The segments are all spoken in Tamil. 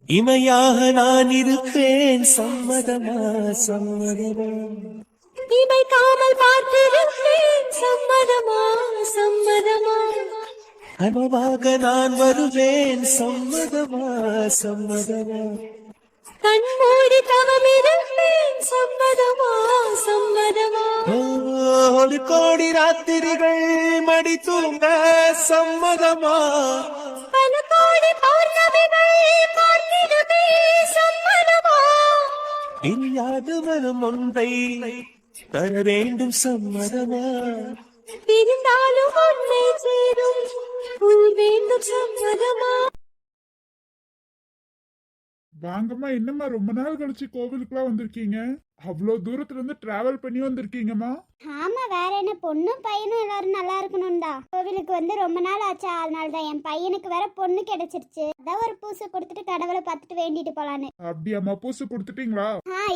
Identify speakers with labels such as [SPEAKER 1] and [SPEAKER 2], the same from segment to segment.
[SPEAKER 1] இமையாக நான் இருப்பேன், சம்மதமா சம்மதமா.
[SPEAKER 2] இமைக்காமல் பார்த்திருப்பேன், சம்மதமா சம்மதமா.
[SPEAKER 1] கனவாக நான் வருவேன், சம்மதமா சம்மதமா.
[SPEAKER 2] கண்மூடி தவமிருப்பேன், சம்மதமா சம்மதமா.
[SPEAKER 1] ஒரு கோடி ராத்திரிகள் மடி தூங்க சம்மதமா.
[SPEAKER 2] பல கோடி பௌர்ணமிகள் பார்த்திடுமே, சம்மதமா.
[SPEAKER 1] இல்லாது வரும் ஒன்றை தர வேண்டும், சம்மதமா.
[SPEAKER 2] பிரிந்தாலும் உன்னை சேரும் உள் வேண்டும், சம்மதமா.
[SPEAKER 3] வாங்கம்மா, என்னம்மா ரொம்ப நாள் கழிச்சு கோவிலுக்குலாம் வந்திருக்கீங்க? அவ்வளோ தூரத்துல இருந்து டிராவல் பண்ணி வந்திருக்கீங்கம்மா.
[SPEAKER 4] ஆமா, வேற என்ன, பொண்ணும் பையனும் எல்லாரும் நல்லா இருக்கணும்டா. கோவிலுக்கு வந்து ரொம்ப நாள் ஆச்சா, அதனாலதான் என் பையனுக்கு வேற பொண்ணு கிடைச்சிருச்சு. அதான் ஒரு பூசை கொடுத்துட்டு கடவுளை பார்த்துட்டு வேண்டிட்டு போலான்னு.
[SPEAKER 3] அப்படியாம்மா, பூசை கொடுத்துட்டீங்களா?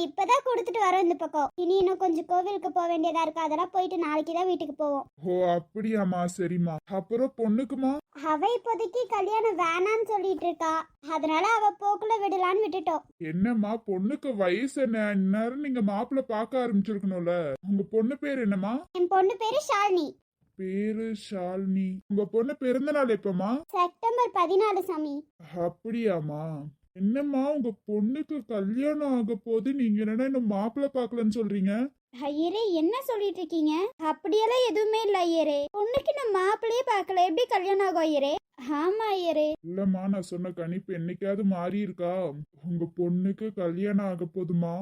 [SPEAKER 4] இப்பதான் கொடுத்துட்டு வரோம் இந்த பக்கம். இனி இன்னும் கொஞ்சம் கோவிலுக்கு போக வேண்டியதா இருக்கு, அதெல்லாம் போயிட்டு நாளைக்கு தான் வீட்டுக்கு போவோம்.
[SPEAKER 3] ஓ அப்படியாம்மா, சரிம்மா. அப்புறம் பொண்ணுக்குமா?
[SPEAKER 4] அவ இப்போதைக்கு கல்யாணம் வேணான்னு சொல்லிட்டு இருக்கா, அதனால அவ போக்குல விடலான்னு விட்டுட்டோம்.
[SPEAKER 3] என்னம்மா, பொண்ணுக்கு வயசு என்ன? இந்நேரம் நீங்க மாப்பிள்ள பார்க்க ஆரம்பிச்சிருக்கணும்ல. உங்க பொண்ணு பேர் என்னம்மா?
[SPEAKER 4] என் பொண்ணு பேரு ஷாலினி.
[SPEAKER 3] பேரு ஷாலினி. உங்க பொண்ணு பிறந்த நாள் எப்பமா?
[SPEAKER 4] செப்டம்பர் 14 சாமி.
[SPEAKER 3] அப்படியாம்மா. என்னம்மா, உங்க பொண்ணுக்கு கல்யாணம் ஆக போது, நீங்க என்னன்னா இன்னும் மாப்பிள்ள பார்க்கலன்னு சொல்றீங்க?
[SPEAKER 4] ஐயரே, என்ன சொல்லிட்டு இருக்கீங்க? அப்படியெல்லாம் எதுவுமே இல்ல ஐயரே. பொண்ணுக்கு நான் மாப்பிள்ளையே பார்க்கல, எப்படி கல்யாணம் ஆகும் ஐயரே? ஆமா ஐயரே.
[SPEAKER 3] இல்லம்மா, நான் சொன்ன கணிப்பு என்னைக்காவது மாறி இருக்கா? உங்க பொண்ணுக்கு கல்யாணம் ஆக போதுமா?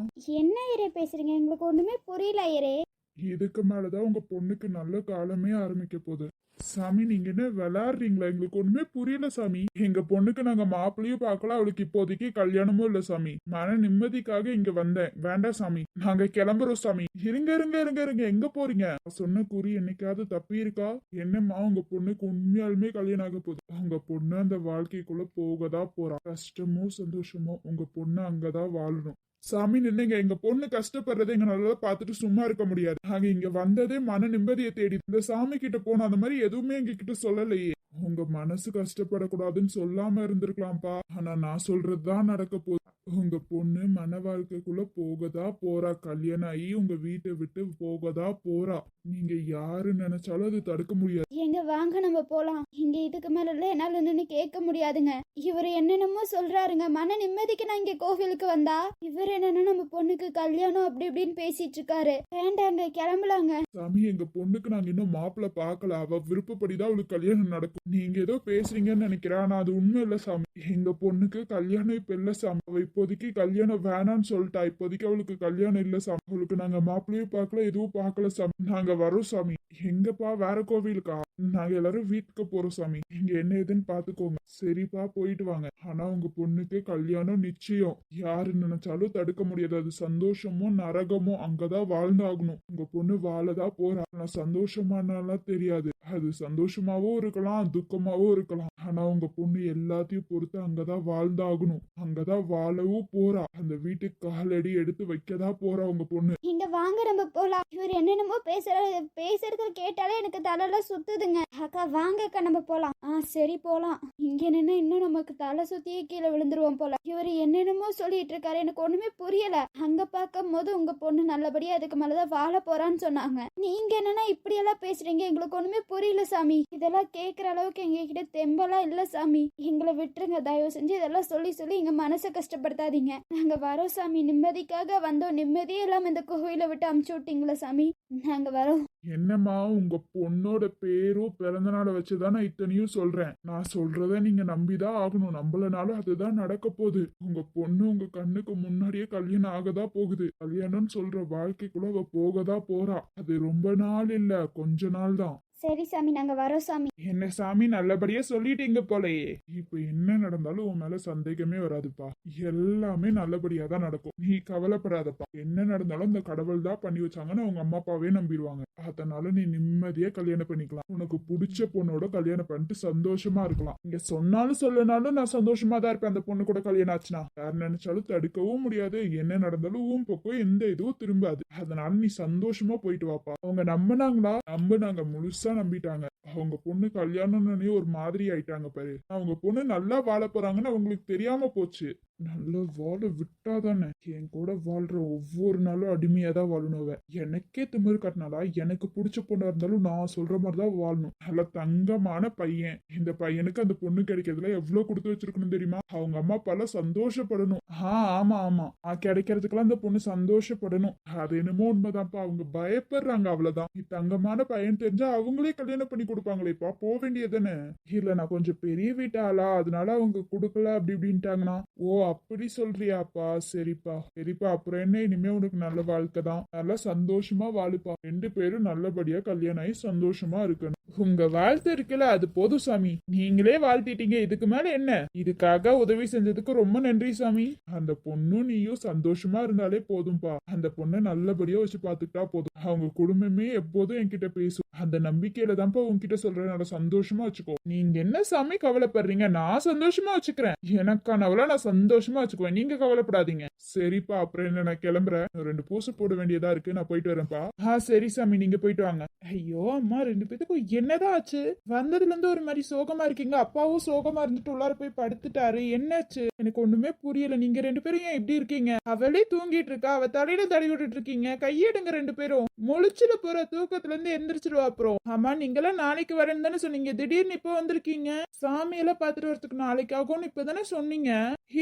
[SPEAKER 4] என்ன ஐயரே பேசுறீங்க? எங்களுக்கு ஒண்ணுமே புரியல ஐயரே.
[SPEAKER 3] இதுக்கு மேலதான் உங்க பொண்ணுக்கு நல்ல காலமே ஆரம்பிக்க போகுது. சாமி, நீங்க என்ன விளையாடுறீங்களா? எங்களுக்கு ஒண்ணுமே புரியல சாமி. எங்க பொண்ணுக்கு நாங்க மாப்பிள்ளையும் பார்க்கல, அவளுக்கு இப்போதைக்கு கல்யாணமும் இல்ல சாமி. மன நிம்மதிக்காக இங்க வந்தேன். வேண்டாம் சாமி, நாங்க கிளம்புறோம் சாமி. இருங்க இருங்க இருங்க இருங்க, எங்க போறீங்க? சொன்ன குறி என்னைக்காவது தப்பி இருக்கா? என்னம்மா, உங்க பொண்ணுக்கு உண்மையாலுமே கல்யாணம் ஆக போகுது. உங்க பொண்ணு அந்த வாழ்க்கைக்குள்ள போகதான் போறா. கஷ்டமோ சந்தோஷமோ உங்க பொண்ணு அங்கதான் வாழணும். சாமி நின்னுங்க, எங்க பொண்ணு கஷ்டப்படுறதை எங்க நல்லா பார்த்துட்டு சும்மா இருக்க முடியாது. நாங்க இங்க வந்ததே மன நிம்மதியை தேடி. இந்த சாமி கிட்ட போனோம், அந்த மாதிரி எதுவுமே எங்க கிட்ட சொல்லலையே. உங்க மனசு கஷ்டப்படக்கூடாதுன்னு சொல்லாம இருந்திருக்கலாம்ப்பா. ஆனா நான் சொல்றதுதான் நடக்க போகுது. உங்க பொண்ணு மன வாழ்க்கைக்குள்ள போகதா போறா. கல்யாணம் ஆகி உங்க வீட்டை விட்டு போகதா போறா. நீங்க யாரு நினைச்சாலும் அது தடுக்க முடியாது.
[SPEAKER 4] எங்க வாங்க நம்ம போலாம். இங்க இதுக்கு மேல என்னால நின்னு கேட்க முடியாதுங்க. இவர் என்னென்னமோ சொல்றாருங்க. மன நிம்மதிக்கு நான் இங்க கோவிலுக்கு வந்தா இவர் என்னன்னா நம்ம பொண்ணுக்கு கல்யாணம் அப்படி இப்படின்னு பேசிட்டு இருக்காரு. வேண்டாங்க, கிளம்பலாங்க.
[SPEAKER 3] சாமி, எங்க பொண்ணுக்கு நாங்க இன்னும் மாப்பிள்ள பாக்கல. அவ விருப்பப்படிதான் அவளுக்கு கல்யாணம் நடக்கும். நீங்க ஏதோ பேசுறீங்கன்னு நினைக்கிறேன், ஆனா அது உண்மை இல்ல சாமி. எங்க பொண்ணுக்கு கல்யாணம் இப்ப இல்ல சாமி. அவ இப்போதைக்கு கல்யாணம் வேணான்னு சொல்லிட்டா. இப்போதைக்கு அவளுக்கு கல்யாணம் இல்ல சாமி. அவளுக்கு நாங்க மாப்பிள்ளையும் பார்க்கல, எதுவும் பார்க்கல சாமி. நாங்க வரோம் சாமி. எங்கப்பா, வேற கோவிலுக்கா? நாங்க எல்லாரும் வீட்டுக்கு போறோம் சாமி. நீங்க என்ன ஏதுன்னு பாத்துக்கோங்க. சரிப்பா, போயிட்டு வாங்க. ஆனா உங்க பொண்ணுக்கு கல்யாணம் நிச்சயம். யாரு நினைச்சாலும் தடுக்க முடியாது. அது சந்தோஷமோ நரகமோ அங்கதான் வாழ்ந்தாகணும். உங்க பொண்ணு வாழதான் போறா. ஆனா சந்தோஷமானாலாம் தெரியாது. அது சந்தோஷமாவும் இருக்கலாம், துக்கமாவும் இருக்கலாம். ஆனா உங்க பொண்ணு எல்லாத்தையும் பொறுத்து அங்கதான் வாழ்ந்தாகணும். அங்கதான் வாழவும் போறா. அந்த வீட்டுக்கு காலடி எடுத்து வைக்கதான் போறா உங்க பொண்ணு.
[SPEAKER 4] இங்க வாங்க நம்ம போலாம். இவர் என்னென்னமோ பேசுறது கேட்டாலே எனக்கு தலையெல்லாம் சுத்துதுங்க. அக்கா வாங்க அக்கா, நம்ம போலாம். சரி போலாம். இங்க நின்று இன்னும் நமக்கு தலை சுத்தியே கீழே விழுந்துருவோம் போல. இவர் என்னென்னமோ சொல்லிட்டு இருக்காரு, எனக்கு ஒண்ணுமே புரியல. அங்க பார்க்கும் போது உங்க பொண்ணு நல்லபடியா அதுக்கு மேலதான் வாழ போறான்னு சொன்னாங்க. நீங்க என்னன்னா இப்படி எல்லாம் பேசுறீங்க? எங்களுக்கு ஒண்ணுமே புரியல சாமி. இதெல்லாம் கேக்குற அளவுக்கு எங்க கிட்ட தெம்பெல்லாம் இல்ல சாமி. எங்களை விட்டுருங்க தயவு செஞ்சு. இதெல்லாம் சொல்லி சொல்லி எங்க மனசை கஷ்டப்படுத்தாதீங்க. நாங்க வரோம் சாமி. நிம்மதிக்காக வந்தோம். நிம்மதியே இல்லாம இந்த கோயிலை விட்டு அமுச்சு விட்டீங்களா சாமி? நாங்க வரோம்.
[SPEAKER 3] என்னம்மா, உங்க பொண்ணோட பேரும் பிறந்த நாளை வச்சுதான் நான் இத்தனையும் சொல்றேன். நான் சொல்றத நீங்க நம்பிதான் ஆகணும். நம்பலனாலும் அதுதான் நடக்க போகுது. உங்க பொண்ணு உங்க கண்ணுக்கு முன்னாடியே கல்யாணம் ஆகதான் போகுது. கல்யாணம்னு சொல்ற வாழ்க்கைக்குள்ள அவ போகதான் போறா. அது ரொம்ப நாள் இல்ல, கொஞ்ச நாள் தான்.
[SPEAKER 4] சரி சாமி, நாங்க வரோம் சாமி.
[SPEAKER 3] என்ன சாமி, நல்லபடியா சொல்லிட்டீங்க போலயே. இப்ப என்ன நடந்தாலும் உன் மேல சந்தேகமே வராதுப்பா. எல்லாமே நல்லபடியா தான் நடக்கும். நீ கவலைப்படாதப்பா. என்ன நடந்தாலும் இந்த கடவுள் தான் பண்ணி வச்சாங்கன்னு உங்க அம்மா அப்பாவே நம்பிடுவாங்க. அதனால நீ நிம்மதியா கல்யாணம் பண்ணிக்கலாம். உனக்கு பிடிச்ச பொண்ணோட கல்யாணம் பண்ணிட்டு சந்தோஷமா இருக்கலாம். இங்க சொன்னாலும் சொல்லனாலும் நான் சந்தோஷமா தான் இருப்பேன். அந்த பொண்ணு கூட கல்யாணம் ஆச்சுன்னா யார் நினைச்சாலும் தடுக்கவும் முடியாது. என்ன நடந்தாலும் ஊம் பக்கம் எந்த இதுவும் திரும்பாது. அதனால நீ சந்தோஷமா போயிட்டு வாப்பா. அவங்க நம்பினாங்களா? நம்பினாங்க, முழுசா நம்பிட்டாங்க. அவங்க பொண்ணு கல்யாணம்னு ஒரு மாதிரி ஆயிட்டாங்க பாரு. அவங்க பொண்ணு நல்லா வாழ போறாங்கன்னு அவங்களுக்கு தெரியாம போச்சு. நல்ல வாழ விட்டாதானே என் கூட வாழ்ற ஒவ்வொரு நாளும் அடிமையா தான் வாழணும். எனக்கே திமிரு கட்டினாலா எனக்கு பிடிச்ச பொண்ணா இருந்தாலும் நான் சொல்ற மாதிரி தான் வாழணும். நல்ல தங்கமான பையன். இந்த பையனுக்கு அந்த பொண்ணு கிடைக்கிறதுல எவ்வளவு கொடுத்து வச்சிருக்கணும் தெரியுமா? அவங்க அம்மா அப்பாலாம் சந்தோஷப்படணும். ஆமா ஆமா கிடைக்கிறதுக்கெல்லாம் அந்த பொண்ணு சந்தோஷப்படணும். அது என்னமோ உண்மைதான்ப்பா. அவங்க பயப்படுறாங்க அவ்வளவுதான். நீ தங்கமான பையன் தெரிஞ்சா அவங்களே கல்யாணம் பண்ணி கொடுப்பாங்களேப்பா. போக வேண்டியதானே? இல்ல நான் கொஞ்சம் பெரிய வீட்டாளா அதனால அவங்க கொடுக்கல அப்படி இப்படின்ட்டாங்கன்னா. ஓ அப்படி சொல்றியாப்பா? சரிப்பா சரிப்பா. அப்புறம் என்ன, இனிமே உனக்கு நல்ல வாழ்க்கை தான். நல்லா சந்தோஷமா வாழுப்பா. 2 பேரும் நல்லபடியா கல்யாணம் ஆகி சந்தோஷமா இருக்கணும். உங்க வாழ்த்து இருக்குல்ல, அது போதும் சாமி. நீங்களே வாழ்த்திட்டீங்க, இதுக்கு மேல என்ன? இதுக்காக உதவி செஞ்சதுக்கு ரொம்ப நன்றி சாமி. அந்த பொண்ணும் நீயும் சந்தோஷமா இருந்தாலே போதும்பா. அந்த பொண்ணை நல்லபடியா வச்சு பாத்துக்கிட்டா போதும். அவங்க குடும்பமே எப்போதும் என்கிட்ட பேசும். அந்த நம்பிக்கையில தான்ப்பா உங்ககிட்ட சொல்றேன். நல்லா சந்தோஷமா வச்சுக்கோ. நீங்க என்ன சாமி கவலைப்படுறீங்க? நான் சந்தோஷமா வச்சுக்கிறேன். எனக்கானவள நான் சந்தோஷமா வச்சுக்குவேன். நீங்க கவலைப்படாதீங்க. சரிப்பா. அப்புறம் என்ன, நான் கிளம்புறேன். 2 பூசு போட வேண்டியதா இருக்கு. நான் போயிட்டு வரேன்ப்பா. சரி சாமி, நீங்க போயிட்டு வாங்க. ஐயோ அம்மா, 2 பேத்துக்கும் என்னதான் ஆச்சு? வந்ததுல இருந்து ஒரு மாதிரி சோகமா இருக்கீங்க. அப்பாவும் சோகமா இருந்துட்டு உள்ளார போய் படுத்துட்டாரு. என்னாச்சு? எனக்கு ஒண்ணுமே புரியல. நீங்க 2 பேரும் ஏன் இப்படி இருக்கீங்க? அவளே தூங்கிட்டு இருக்கா. அவ தலையில தடவி விட்டுட்டு இருக்கீங்க. கையெடுங்க 2 பேரும். முழிச்சுல போற தூக்கத்துல இருந்து எந்திரிச்சிருவா அப்புறம். ஆமா, நீங்களாம் நாளைக்கு வரேன்னு தானே சொன்னீங்க. திடீர்னு இப்ப வந்திருக்கீங்க. சாமியெல்லாம் பாத்துட்டு வரதுக்கு நாளைக்கு ஆகும்னு இப்பதானே சொன்னீங்க.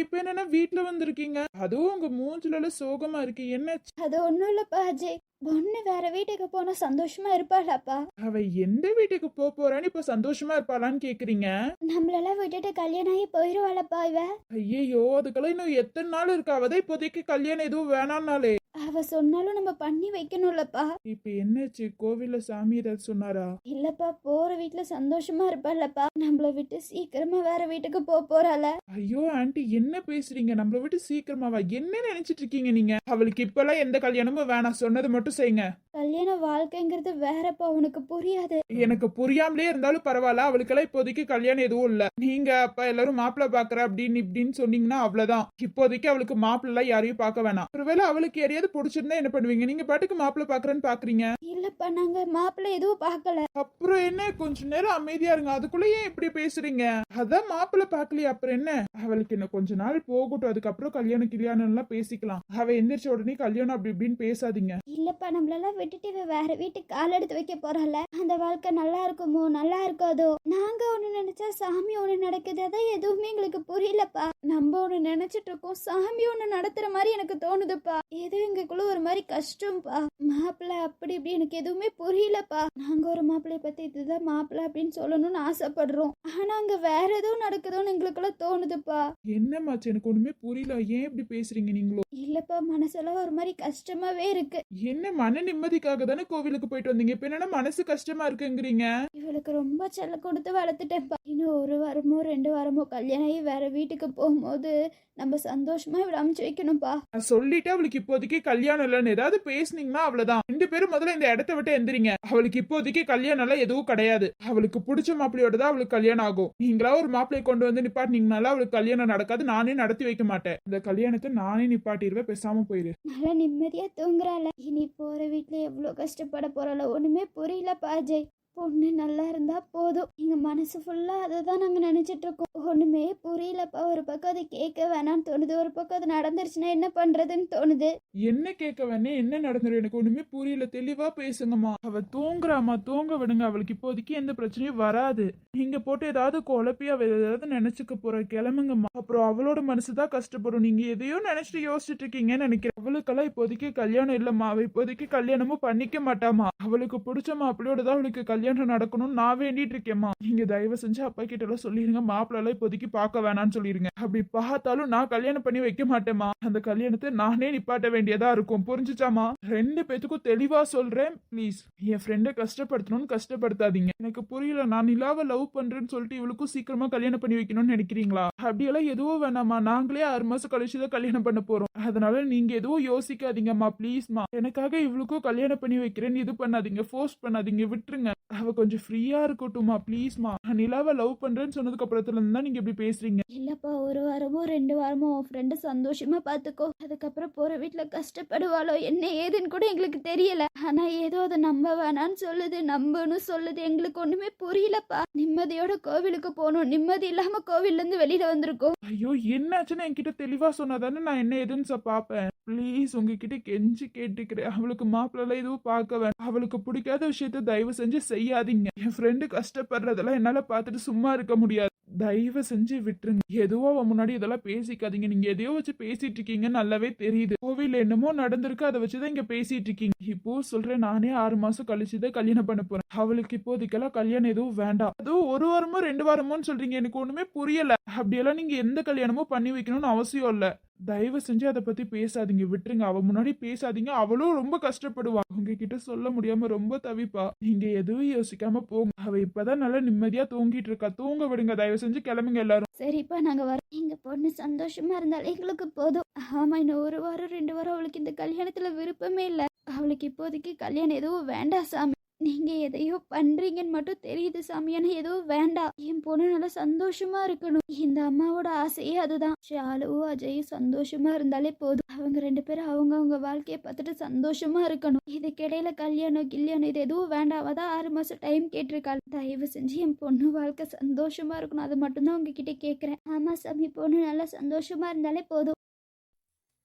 [SPEAKER 3] இப்ப என்னன்னா வீட்டுல வந்திருக்கீங்க. அதுவும் உங்க மூஞ்சில சோகமா இருக்கு. என்னாச்சு?
[SPEAKER 4] அது ஒண்ணும் இல்லப்பா அஜய். பொண்ணு வேற வீட்டுக்கு போனா சந்தோஷமா இருப்பாளாப்பா?
[SPEAKER 3] அவ எந்த வீட்டுக்கு போறான்னு இப்ப சந்தோஷமா இருப்பாளான்னு கேக்குறீங்க?
[SPEAKER 4] நம்மளெல்லாம் விட்டுட்டு கல்யாணம் ஆகி போயிருவாளப்பா இவ?
[SPEAKER 3] ஐயோ, அதுக்கெல்லாம் இன்னும் எத்தனை நாள் இருக்கு? அவதான் இப்போதைக்கு கல்யாணம் எதுவும் வேணாம்னாலே.
[SPEAKER 4] அவ சொன்னாலும் நம்ம பண்ணி வைக்கணும்லப்பா.
[SPEAKER 3] இப்ப என்னாச்சு? கோவில்ல சாமி ஏதாவது சொன்னாரா?
[SPEAKER 4] இல்லப்பா, போற வீட்டுல சந்தோஷமா இருப்பாளப்பா. நம்மள விட்டு சீக்கிரமா வேற வீட்டுக்கு போறாள.
[SPEAKER 3] ஐயோ ஆண்டி, என்ன பேசுறீங்க? நம்மள விட்டு சீக்கிரமாவா? என்ன நினைச்சிட்டு இருக்கீங்க நீங்க? அவளுக்கு இப்பெல்லாம் எந்த கல்யாணமும் வேணாம். சொன்னது மட்டும் செய்யுங்க.
[SPEAKER 4] கல்யாண வாழ்க்கைங்கிறது வேறப்பா, உனக்கு புரியாது.
[SPEAKER 3] எனக்கு புரியாமலே இருந்தாலும் பரவாயில்ல. அவளுக்கெல்லாம் இப்போதைக்கு கல்யாணம் எதுவும் இல்ல. நீங்க அப்ப எல்லாரும் மாப்பிள்ள பாக்குற அப்படின்னு இப்படின்னு சொன்னீங்கன்னா அவ்வளவுதான். இப்போதைக்கு அவளுக்கு மாப்பிள்ள எல்லாம் யாரையும் பார்க்க வேணாம். ஒருவேளை அவளுக்கு யாரையாவது பிடிச்சிருந்தா என்ன பண்ணுவீங்க? நீங்க பாட்டுக்கு மாப்பிள்ள பாக்குறேன்னு பாக்குறீங்க.
[SPEAKER 4] இல்லப்பா, நாங்க மாப்பிள்ளை எதுவும் பார்க்கல.
[SPEAKER 3] அப்புறம் என்ன? கொஞ்ச நேரம் அமைதியா இருங்க. அதுக்குள்ள ஏன் இப்படி பேசுறீங்க? அதான் மாப்பிள்ள பாக்கலையா? அப்புறம் என்ன? அவளுக்கு என்ன கொஞ்ச நாள் போகட்டும். அதுக்கப்புறம் கல்யாணம் எல்லாம் பேசிக்கலாம். அவ எந்திரிச்ச உடனே கல்யாணம் அப்படி இப்படின்னு பேசாதீங்க.
[SPEAKER 4] இல்லப்பா, நம்மளெல்லாம் விட்டுட்டு இவ வேற வீட்டுக்கு கால் எடுத்து வைக்க போறாள. அந்த வாழ்க்கை நல்லா இருக்குமோ நல்லா இருக்காதோ? நாங்க ஒண்ணு நினைச்சா சாமி ஒண்ணு நடக்குது. அதான் எதுவுமே எங்களுக்கு புரியலப்பா. நம்ம ஒண்ணு நினைச்சிட்டு இருக்கோம், சாமி ஒண்ணு நடத்துற மாதிரி எனக்கு தோணுதுப்பா. ஏதோ எங்களுக்குள்ள ஒரு மாதிரி கஷ்டம்ப்பா. மாப்பிள்ளை அப்படி இப்படி எனக்கு எதுவுமே புரியலப்பா. நாங்க ஒரு மாப்பிள்ளைய பத்தி இதுதான் மாப்பிள்ளை அப்படின்னு சொல்லணும்னு ஆசைப்படுறோம். ஆனா அங்க வேற எதுவும் நடக்குதோன்னு எங்களுக்குள்ள தோணுதுப்பா.
[SPEAKER 3] என்னமாச்சு? எனக்கு ஒண்ணுமே புரியல. ஏன் இப்படி பேசுறீங்க நீங்களும்?
[SPEAKER 4] இல்லப்பா, மனசெல்லாம் ஒரு மாதிரி கஷ்டமாவே இருக்கு.
[SPEAKER 3] என்ன, மன நிம்மதிக்காக தானே கோவிலுக்கு போயிட்டு வந்தீங்க. இப்ப என்னன்னா மனசு கஷ்டமா இருக்குங்கிறீங்க?
[SPEAKER 4] இவளுக்கு ரொம்ப செல்லம் கொடுத்து வளர்த்துட்டேன்ப்பா. இன்னும் 1 வாரமோ 2 வாரமோ கல்யாணம் ஆகி வேற வீட்டுக்கு போகும்போது நம்ம சந்தோஷமா இவளை அமைச்சு வைக்கணும்ப்பா.
[SPEAKER 3] நான் சொல்லிட்டு அவளுக்கு இப்போதைக்கு கல்யாணம் இல்லைன்னு ஏதாவது பேசுனீங்கன்னா அவ்வளவுதான். 2 பேரும் முதல்ல இந்த இடத்த விட்டு எந்திரிங்க. அவளுக்கு இப்போதைக்கு கல்யாணம் எல்லாம் எதுவும் கிடையாது. அவளுக்கு பிடிச்ச மாப்பிள்ளையோட தான் அவளுக்கு கல்யாணம் ஆகும். நீங்களா ஒரு மாப்பிள்ளையை கொண்டு வந்து நிப்பாட்டினீங்கனால அவளுக்கு கல்யாணம் நடக்காது. நானே நடத்தி வைக்க மாட்டேன். இந்த கல்யாணத்தை நானே நிப்பாட்டிடுவேன். பேசாம போயிரு.
[SPEAKER 4] நல்லா நிம்மதியா தூங்குறாள. இனி போற வீட்டுல எவ்வளவு கஷ்டப்பட போறாள ஒண்ணுமே புரியலப்பா அஜய். பொண்ணு நல்லா இருந்தா போதும். எங்க மனசு ஃபுல்லா அதுதான் நாங்க நினைச்சிட்டு இருக்கோம். ஒண்ணுமே புரியலப்பா. ஒரு பக்கம் அது கேட்க வேணாம்னு தோணுது, ஒரு பக்கம் அது நடந்துருச்சுன்னா என்ன பண்றதுன்னு தோணுது.
[SPEAKER 3] என்ன கேட்க வேணே? என்ன நடந்துரும்? எனக்கு ஒண்ணுமே புரியல. தெளிவா பேசுங்கம்மா. அவ தூங்குறாமா, தூங்க விடுங்க. அவளுக்கு இப்போதைக்கு எந்த பிரச்சனையும் வராது. நீங்க போட்டு ஏதாவது குழப்பி அவ ஏதாவது நினைச்சுக்க போற. கிளம்புங்கம்மா. அப்புறம் அவளோட மனசுதான் கஷ்டப்படும். நீங்க எதையோ நினைச்சிட்டு யோசிச்சுட்டு இருக்கீங்கன்னு நினைக்கிறேன். அவளுக்கெல்லாம் இப்போதைக்கு கல்யாணம் இல்லம்மா. அவ இப்போதைக்கு கல்யாணமும் பண்ணிக்க மாட்டாமா. அவளுக்கு பிடிச்ச மாப்பிள்ளையோட தான் அவளுக்கு கல்யாணம் நடக்கணும்னு நான் வேண்டிட்டு இருக்கேம்மா. நீங்க தயவு செஞ்சு அப்பா கிட்ட எல்லாம் சொல்லிருங்க. மாப்பிள்ள எல்லாம் இப்போதைக்கு பார்க்க வேணாம்னு சொல்லிருங்க. அப்படி பார்த்தாலும் நான் கல்யாணம் பண்ணி வைக்க மாட்டேமா. அந்த கல்யாணத்தை நானே நிப்பாட்ட வேண்டியதா இருக்கும். புரிஞ்சுச்சாமா? 2 பேத்துக்கும் தெளிவா சொல்றேன். ப்ளீஸ் என் ஃப்ரெண்டை கஷ்டப்படுத்தணும்னு கஷ்டப்படுத்தாதீங்க. எனக்கு புரியல. நான் நிலாவை லவ் பண்றேன்னு சொல்லிட்டு இவளுக்கும் சீக்கிரமா கல்யாணம் பண்ணி வைக்கணும்னு நினைக்கிறீங்களா? அப்படியெல்லாம் எதுவும் வேணாமா. நாங்களே 6 மாசம் கழிச்சுதான் கல்யாணம் பண்ண போறோம். அதனால நீங்க எதுவும் யோசிக்காதீங்கம்மா ப்ளீஸ்மா. எனக்காக இவளுக்கும் கல்யாணம் பண்ணி வைக்கிறேன்னு இது பண்ணாதீங்க, ஃபோர்ஸ் பண்ணாதீங்க, விட்டுருங்க. அவ கொஞ்சம் ஃப்ரீயா இருக்கட்டும்மா ப்ளீஸ்மா. நிலாவை லவ் பண்றேன்னு சொன்னதுக்கு அப்புறத்துல இருந்து தான் நீங்க இப்படி பேசுறீங்க.
[SPEAKER 4] இல்லப்பா, 1 வாரமோ 2 வாரமோ உன் ஃப்ரெண்டு சந்தோஷமா பாத்துக்கோ. அதுக்கப்புறம் போற வீட்டுல கஷ்டப்படுவாளோ என்ன ஏதுன்னு கூட எங்களுக்கு தெரியல. ஆனா ஏதோ அதை நம்ப வேணான்னு சொல்லுது, நம்பணும் சொல்லுது. எங்களுக்கு ஒண்ணுமே புரியலப்பா. நிம்மதியோட கோவிலுக்கு போகணும், நிம்மதி இல்லாம கோவில்ல இருந்து வெளியில வந்திருக்கோம்.
[SPEAKER 3] ஐயோ என்னாச்சுன்னு என்கிட்ட தெளிவா சொன்னாதானே நான் என்ன ஏதுன்னு பாப்பேன். ப்ளீஸ் உங்ககிட்ட கெஞ்சி கேட்டுக்கிறேன். அவளுக்கு மாப்பிள்ளை எதுவும் பார்க்க வேண்டாம். அவளுக்கு பிடிக்காத விஷயத்த தயவு செஞ்சு செய்யாதீங்க. என் ஃப்ரெண்டு கஷ்டப்படுறதெல்லாம் என்னால பார்த்துட்டு சும்மா இருக்க முடியாது. தயவு செஞ்சு விட்டுருங்க. எதுவோ அவன் முன்னாடி இதெல்லாம் பேசிக்காதீங்க. நீங்க எதையோ வச்சு பேசிட்டு இருக்கீங்க நல்லாவே தெரியுது. கோவில் என்னமோ நடந்திருக்கு, அதை வச்சுதான் இங்க பேசிட்டு இருக்கீங்க. இப்போ சொல்றேன், நானே 6 மாசம் கழிச்சுதான் கல்யாணம் பண்ண போறேன். அவளுக்கு இப்போதைக்கெல்லாம் கல்யாணம் எதுவும் வேண்டாம். அதுவும் 1 வாரமோ 2 வாரமோன்னு சொல்றீங்க, எனக்கு ஒண்ணுமே புரியல. அப்படியெல்லாம் நீங்க எந்த கல்யாணமும் பண்ணி வைக்கணும்னு அவசியம் இல்ல. தயவு செஞ்சு அதை பத்தி பேசாதீங்க, விட்டுருங்க. அவ முன்னாடி பேசாதீங்க. அவளும் ரொம்ப கஷ்டப்படுவா. உங்ககிட்ட சொல்ல முடியாம ரொம்ப தவிப்பா. நீங்க எதுவும் யோசிக்காம போங்க. அவ இப்பதான் நல்லா நிம்மதியா தூங்கிட்டு இருக்கா. தூங்க விடுங்க. தயவு செஞ்சு கிளம்புங்க எல்லாரும்.
[SPEAKER 4] சரிப்பா, நாங்க வரோம். எங்க பொண்ணு சந்தோஷமா இருந்தால் எங்களுக்கு போதும். ஆமா, இன்னும் 1 வாரம் 2 வாரம் அவளுக்கு இந்த கல்யாணத்துல விருப்பமே இல்ல. அவளுக்கு இப்போதைக்கு கல்யாணம் எதுவும் வேண்டாம் சாமி. நீங்க எதையோ பண்றீங்கன்னு மட்டும் தெரியுது சாமி. ஆனா எதுவும் வேண்டாம். என் பொண்ணு நல்லா சந்தோஷமா இருக்கணும். இந்த அம்மாவோட ஆசையே அதுதான். ஷாலுவும் அஜயும் சந்தோஷமா இருந்தாலே போதும். அவங்க 2 பேரும் அவங்க வாழ்க்கையை பார்த்துட்டு சந்தோஷமா இருக்கணும். இதுக்கிடையில கல்யாணம் இது எதுவும் வேண்டாம். அதான் 6 மாசம் டைம் கேட்டிருக்காள். தயவு செஞ்சு என் பொண்ணு வாழ்க்கை சந்தோஷமா இருக்கணும். அது மட்டும்தான் உங்ககிட்ட கேட்கிறேன். ஆமா சாமி, பொண்ணு நல்லா சந்தோஷமா இருந்தாலே போதும்.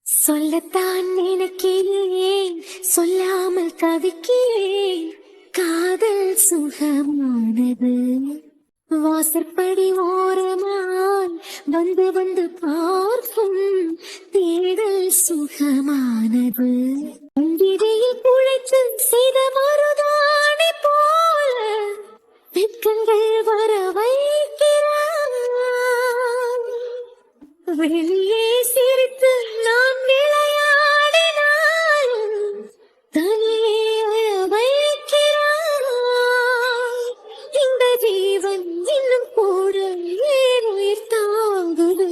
[SPEAKER 2] சொல்லத்தான் நினைக்கிறேன், சொல்லாமல் தவிக்கிறேன். காதல் சுகமானது, வாசற்படி ஓரமாய் வந்து வந்து பார்க்கும் தேடல் சுகமானது. விதையில் குழைத்து செய்த மருதாணி போல வெட்கங்கள் வர வைக்கிறான். வெளியே சிரித்து நான் விளையாடினாலும் தனியே அழ வைக்கிறான். இந்த ஜீவன் இன்னும் கூட ஏன் உயிர் தாங்குது.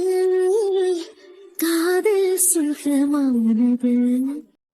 [SPEAKER 2] காதல் சுகமானது.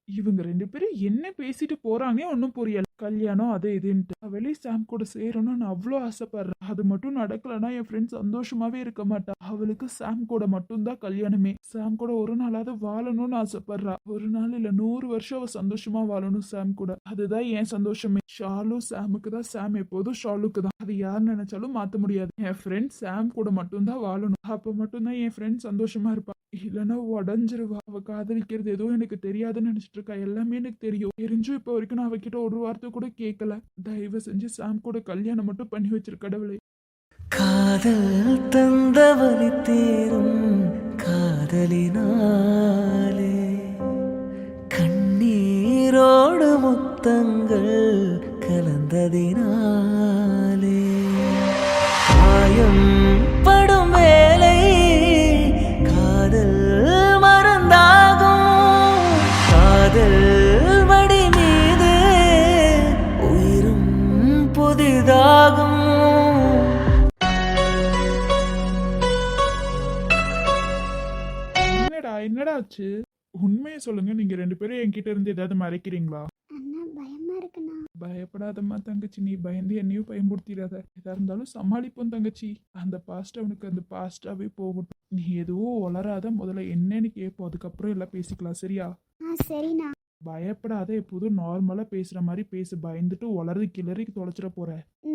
[SPEAKER 3] இவங்க 2 பேரும் என்ன பேசிட்டு போறாங்க ஒன்னும் புரியல. கல்யாணம் அது இதுன்ட்டு அவளே சாம் கூட சேரணும்னு நான் அவ்வளோ ஆசைப்படுறேன். அது மட்டும் நடக்கலன்னா என் ஃப்ரெண்ட் சந்தோஷமாவே இருக்க மாட்டா. அவளுக்கு சாம் கூட மட்டும்தான் கல்யாணமே. சாம் கூட ஒரு நாளாவது வாழணும்னு ஆசைப்படுறா. 1 நாள் இல்ல 100 வருஷம் அவ சந்தோஷமா வாழணும் சாம் கூட. அதுதான் என் சந்தோஷமே. ஷாலு சாமுக்கு தான், சாம் எப்போதும் ஷாலுக்கு தான். அது யார் நினைச்சாலும் மாத்த முடியாது. என் ஃப்ரெண்ட் சாம் கூட மட்டும்தான் வாழணும். அப்ப மட்டும்தான் என் ஃப்ரெண்ட் சந்தோஷமா இருப்பா. இல்லைன்னா உடஞ்சிருவா. அவ காதலிக்கிறது எதுவும் எனக்கு தெரியாதுன்னு நினைச்சிட்டு இருக்கா. எல்லாமே எனக்கு தெரியும். தெரிஞ்சும் இப்ப வரைக்கும் நான் அவகிட்ட ஒரு வார்த்தை கூட கேட்கல. தயவு செஞ்சு சாம் கூட கல்யாணம் மட்டும் பண்ணி வச்சிரு கடவுளே.
[SPEAKER 1] காதல் தந்தவழி தேரும் காதலினாலே கண்ணீரோடு முத்தங்கள் கலந்ததினாலே காயம் படும் வேலை காதல் மறந்தாகும். காதல் வடி மீது உயிரும் புதிதாகும்.
[SPEAKER 3] என்னடா ஆச்சு? உண்மையை சொல்லுங்க. நீங்க 2 பேரும் என்கிட்ட இருந்து ஏதாவது மறைக்கிறீங்களா?
[SPEAKER 4] அண்ணா, பயமா இருக்குண்ணா.
[SPEAKER 3] பயப்படாதம்மா தங்கச்சி. நீ பயந்து என்னையும் பயன்படுத்திடாத. எதா இருந்தாலும் சமாளிப்போம் தங்கச்சி. அந்த பாஸ்ட் அவனுக்கு அந்த பாஸ்டாவே போகட்டும். நீ எதுவும் வளராத. முதல்ல என்னன்னு கேட்போம், அதுக்கப்புறம் எல்லாம் பேசிக்கலாம். சரியா?
[SPEAKER 4] சரிண்ணா.
[SPEAKER 3] பயப்படாத. எப்போதும் நார்மலா பேசுற மாதிரி பேசு. பயந்துட்டு வளர்ந்து கிளறி தொலைச்சிட போற.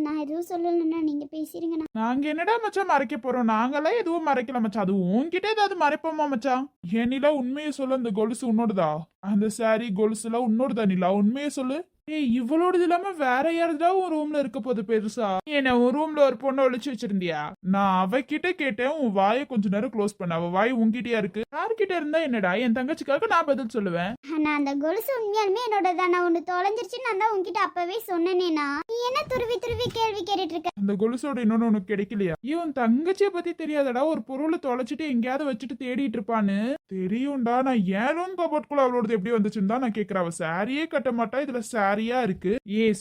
[SPEAKER 4] நான் எதுவும் சொல்லலைண்ணா, நீங்க பேசிடுங்கண்ணா.
[SPEAKER 3] நாங்க என்னடா மச்சான் மறைக்க போறோம்? நாங்கெல்லாம் எதுவும் மறைக்கல மச்சான். அது உன்கிட்ட ஏதாவது மறைப்போமா மச்சான்? ஏனிலா உண்மையை சொல்லு. அந்த கொலுசு உன்னோடுதா? அந்த சாரி கொலுசு எல்லாம் உன்னோடுதா? நிலா உண்மையை சொல்லு. ஏய், இவளோடது இல்லாம வேற யாருதா உன் ரூம்ல இருக்க போது பெருசா? என்ன உன் ரூம்ல ஒரு பொண்ணை ஒழிச்சு வச்சிருந்தியா? நான் அவகிட்ட கேட்டேன். உன் வாயை கொஞ்ச நேரம் க்ளோஸ் பண்ண. அவ வாய் உன்கிட்டயா இருக்கு? யார்கிட்ட இருந்தா என்னடா? என் தங்கச்சிக்காக நான் பதில் சொல்லுவேன்.
[SPEAKER 4] நான் அந்த கொலுசு உண்மையாலுமே என்னோடதான். நான் ஒண்ணு தொலைஞ்சிருச்சு. நான் தான் உன்கிட்ட அப்பவே சொன்னேனா. நீ என்ன துருவி துருவி கேள்வி கேட்டுட்டு இருக்க?
[SPEAKER 3] அந்த கொலுசோட இன்னொன்னு உனக்கு கிடைக்கலையா? இவன் தங்கச்சிய பத்தி தெரியாதடா. ஒரு பொருளை தொலைச்சிட்டு எங்கேயாவது வச்சுட்டு தேடிட்டு இருப்பான்னு தெரியும்டா. நான் ஏன் ரூம் கபோர்ட்குள்ள அவளோடது எப்படி வந்துச்சுன்னு தான் நான் கேட்கிறேன். அவ சாரியே கட்ட மாட்டா. இதுல சாரியா இருக்கு.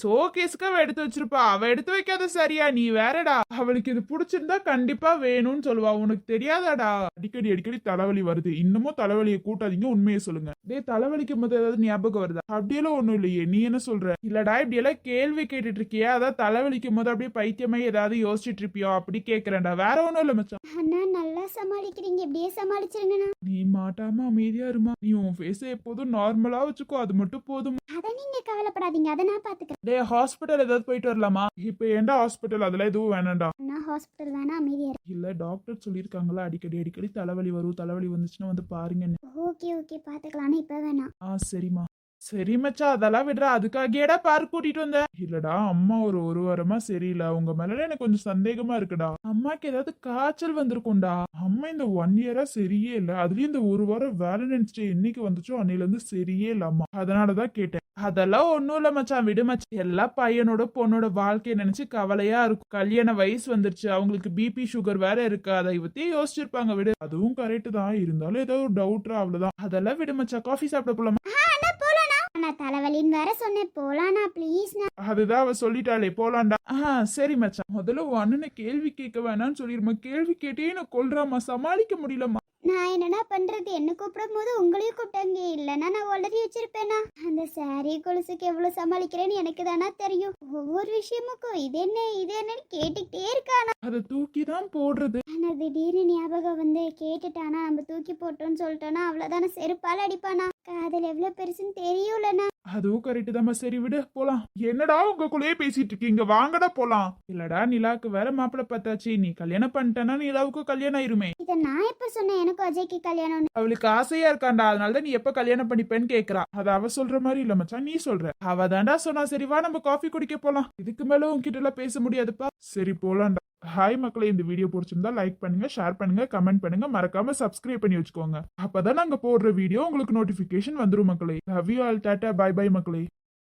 [SPEAKER 3] ஷோகேஸ்க்கு அவ எடுத்து வச்சிருப்பா, அவ எடுத்து வைக்காத சரியா நீ வேறடா. அவளுக்கு இது பிடிச்சிருந்தா கண்டிப்பா வேணும்னு சொல்லுவா, உனக்கு தெரியாதாடா. அடிக்கடி அடிக்கடி தலைவலி வருது, இன்னமும் தலைவலியை கூட்டாதீங்க, உண்மையை சொல்லுங்க. டேய் தலைவலிக்கும் போது ஏதாவது ஞாபகம் வருதா? அப்படியெல்லாம் ஒண்ணும் இல்லையே, நீ என்ன சொல்ற? இல்லடா இப்படி எல்லாம் கேள்வி கேட்டுட்டு இருக்கியா, அதான் தலைவலிக்கும் போது அப்படியே பைத்தியமா ஏதாவது யோசிச்சுட்டு இருப்பியோ அப்படி கேக்குறேன்டா, வேற ஒண்ணும் இல்ல மச்சான்.
[SPEAKER 4] அண்ணா நல்லா சமாளிக்கிறீங்க, இப்படியே சமாளிச்சிருங்கண்ணா.
[SPEAKER 3] நீ மாட்டாம அமைதியா இருமா, நீ உன் ஃபேஸ எப்போதும் நார்மலா வச்சுக்கோ, அது மட்டும் போதும்.
[SPEAKER 4] அத நீங்க கவலைப்படாதீங்க, அதை நான் பாத்துக்கிறேன்.
[SPEAKER 3] டே ஹாஸ்பிட்டல் ஏதாவது போயிட்டு வரலாமா? இப்ப ஏன்டா ஹாஸ்பிட்டல், அதெல்லாம் எதுவும் வேணாம்டா.
[SPEAKER 4] நான் ஹாஸ்பிட்டல் வேணா அமைதியா இரு.
[SPEAKER 3] இல்ல டாக்டர் சொல்லியிருக்காங்களா அடிக்கடி அடிக்கடி தலைவலி வரும், தலைவலி வந்துச்சுன்னா வந்து பாருங்கன்னு.
[SPEAKER 4] ஓகே ஓகே பாத்துக்கலாம், இப்ப வேணாம்.
[SPEAKER 3] சரிம்மா. சரி மச்சா, அதெல்லாம் விடுறா, அதுக்காகேடா பார்க் கூட்டிட்டு வந்த? இல்லடா அம்மா ஒரு வாரமா சரியில்லை, உங்க மேல எனக்கு கொஞ்சம் சந்தேகமா இருக்குடா. அம்மாக்கு ஏதாவது காய்ச்சல் வந்திருக்கும்டா. அம்மா இந்த 1 இயரா சரியே இல்ல, அதுலயும் இந்த ஒரு வாரம் வேலன்டைன்ஸ் டே என்னைக்கு வந்துச்சோ அன்னையில இருந்து சரியே இல்ல அம்மா, அதனாலதான் கேட்டேன். அதெல்லாம் ஒண்ணும் இல்ல மச்சான், விடு மச்சான். எல்லா பையனோட பொண்ணோட வாழ்க்கைய நினைச்சு கவலையா இருக்கும். கல்யாண வயசு வந்துருச்சு, அவங்களுக்கு பிபி சுகர் வேற இருக்கு, அதை பத்தி யோசிச்சிருப்பாங்க, விடு. அதுவும் கரெக்ட் தான், இருந்தாலும் ஏதோ ஒரு டவுட்ரா அவ்வளவுதான். அதெல்லாம் விடு மச்சான், காஃபி சாப்பிட போலாமா?
[SPEAKER 4] நான் தலைவலின்னு வேற சொன்னேன், போலானா ப்ளீஸ்ண்ணா.
[SPEAKER 3] அதுதான் அவ சொல்லிட்டாளே போலாண்டா. சரி மச்சான், முதல்ல அண்ணனை கேள்வி கேட்க வேணாம்னு சொல்லிருமா, கேள்வி கேட்டே நான் கொல்றாமா, சமாளிக்க முடியலமா.
[SPEAKER 4] நான் என்னடா பண்றது, என்ன கூப்பிடும் போது உங்களையும் கூப்பிட்டாங்க, இல்லைன்னா நான் உளறி வச்சிருப்பேனா. அந்த சாரி கொலுசுக்கு எவ்வளவு சமாளிக்கிறேன்னு எனக்கு தானா தெரியும். ஒவ்வொரு விஷயமுக்கும் இது என்னன்னு கேட்டுக்கிட்டே இருக்கானா.
[SPEAKER 3] அதை தூக்கி தான் போடுறது.
[SPEAKER 4] ஆனா திடீர்னு ஞாபகம் வந்து கேட்டுட்டானா, நம்ம தூக்கி போட்டோம்னு சொல்லிட்டோன்னா அவ்வளவுதானே, செருப்பால் அடிப்பானா. காதல் எவ்வளவு பெருசுன்னு தெரியும்லண்ணா.
[SPEAKER 3] அதுவும் கரெக்ட் தாம்மா, சரி விடு போலாம். என்னடா உங்களுக்குள்ளேயே பேசிட்டு இருக்கீங்க, வாங்கடா போலாம். இல்லடா நிலாக்கு வேற மாப்பிள்ள பார்த்தாச்சு, நீ கல்யாணம் பண்ணிட்டனா நிலாவுக்கு கல்யாணம் ஆயிருமே.
[SPEAKER 4] இத நான் எப்ப சொன்னேன் எனக்கு அஜய்க்கு கல்யாணம்?
[SPEAKER 3] அவளுக்கு ஆசையா இருக்காண்டா, அதனாலதான் நீ எப்ப கல்யாணம் பண்ணிப்பேன்னு கேக்குறா. அது அவ சொல்ற மாதிரி இல்ல மச்சான், நீ சொல்ற. அவ தாண்டா சொன்னா. சரி வா நம்ம காஃபி குடிக்க போலாம், இதுக்கு மேல உன்கிட்ட எல்லாம் பேச முடியாதுப்பா. சரி போலாம்டா. ஹாய் மக்களே, இந்த வீடியோ பிடிச்சிருந்தா லைக் பண்ணுங்க, ஷேர் பண்ணுங்க, கமெண்ட் பண்ணுங்க, மறக்காம சப்ஸ்கிரைப் பண்ணி வச்சுக்கோங்க. அப்பதான் நாங்க போடுற வீடியோ உங்களுக்கு நோட்டிபிகேஷன் வந்துரும் மக்களே. Love you all, tata bye bye மக்களே.